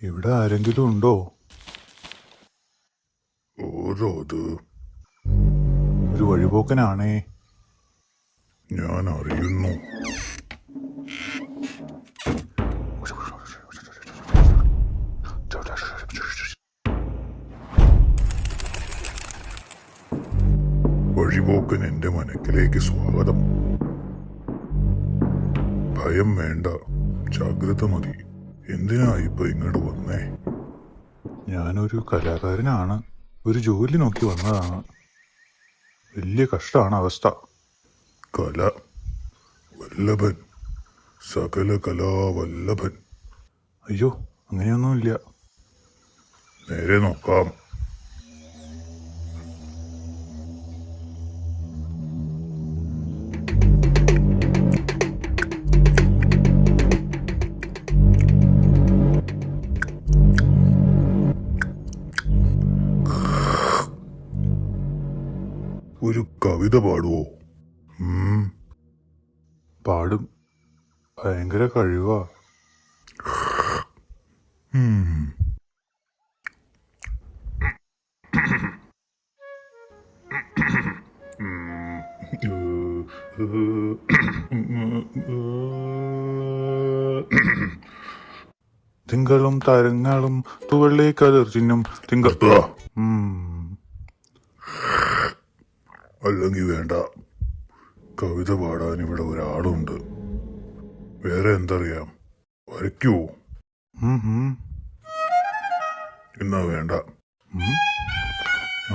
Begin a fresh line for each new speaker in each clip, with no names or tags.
ഇവിടെ ആരെങ്കിലും ഉണ്ടോ?
ഓരോത്
ഒരു വഴിപോക്കനാണേ.
ഞാൻ അറിയുന്നു. വഴിപോക്കൻ എന്റെ മനക്കിലേക്ക് സ്വാഗതം. ഭയം വേണ്ട, ജാഗ്രത മതി. എന്തിനാ ഇപ്പൊ ഇങ്ങോട്ട് വന്നേ?
ഞാനൊരു കലാകാരനാണ്. ഒരു ജോലി നോക്കി വന്നതാണ്. വലിയ കഷ്ടമാണ് അവസ്ഥ.
കല വല്ലഭൻ, സകല കലാവല്ലഭൻ.
അയ്യോ, അങ്ങനെയൊന്നുമില്ല.
നേരെ നോക്കാം. ഒരു കവിത പാടുവോ?
പാടും. ഭയങ്കര കഴിവാ. തിങ്കളും തരങ്ങളും തുവള്ളി കതിർച്ചിന്നും തിങ്കൾ.
അല്ലെങ്കിൽ വേണ്ട. കവിത പാടാൻ ഇവിടെ ഒരാളുണ്ട്. വേറെ എന്തറിയാം? വരയ്ക്കുവോ? എന്നാ വേണ്ട,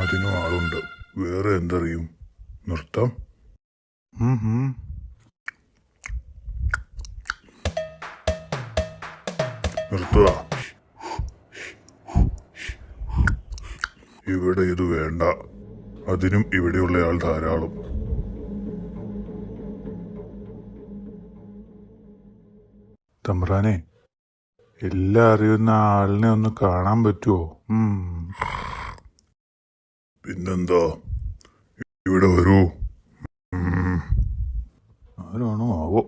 അതിനും ആളുണ്ട്. വേറെ എന്തറിയും? നൃത്തം? നിർത്തുക. ഇവിടെ ഇത് വേണ്ട. അതിനും ഇവിടെയുള്ളയാൾ ധാരാളം.
തമ്പ്രാനെ, എല്ലാം അറിയുന്ന ആളിനെ ഒന്ന് കാണാൻ പറ്റുമോ?
പിന്നെന്താ, ഇവിടെ വരൂ.
ആരാണോ ആവോ?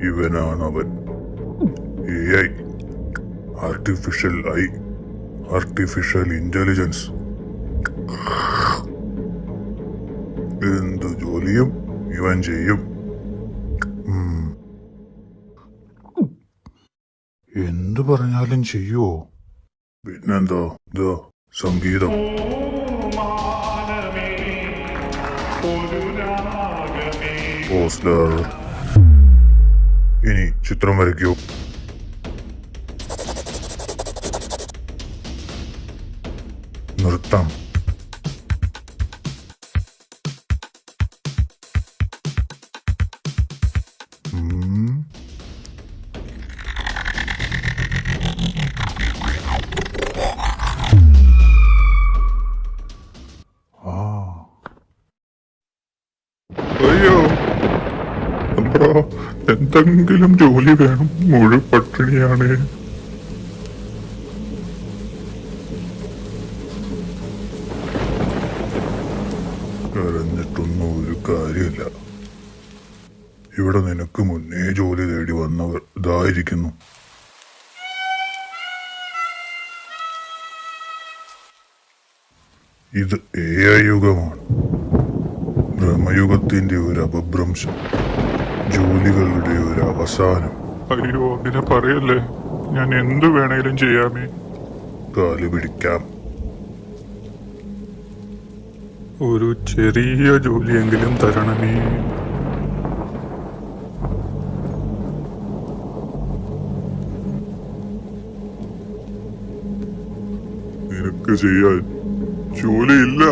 ഇവനാണവൻ. AI, artificial I, artificial intelligence. എന്ത് ജോലിയും ഇവൻ ചെയ്യും.
എന്തു പറഞ്ഞാലും ചെയ്യുവോ?
പിന്നെന്താ, ഇതാ സംഗീതം. പോസ്റ്റർ. ഇനി ചിത്രം വരയ്ക്കൂ. നൃത്തം. അയ്യോ, എന്തെങ്കിലും ജോലി വേണം. മുഴു പട്ടിണിയാണ്. കരഞ്ഞിട്ടൊന്നും ഒരു കാര്യമില്ല. ഇവിടെ നിനക്ക് മുന്നേ ജോലി തേടി വന്നവർ ഇതായിരിക്കുന്നു. ഇത് AI യുഗമാണ്. ബ്രഹ്മയുഗത്തിന്റെ ഒരു അപഭ്രംശം, ജോലികളുടെ ഒരു അവസാനം.
അയ്യോ, അങ്ങനെ പറയല്ലേ. ഞാൻ എന്തു വേണേലും ചെയ്യാമേ.
കാല് പിടിക്കാം.
ഒരു ചെറിയ ജോലിയെങ്കിലും തരണമേ.
നിനക്ക് ചെയ്യാൻ ജോലിയില്ല.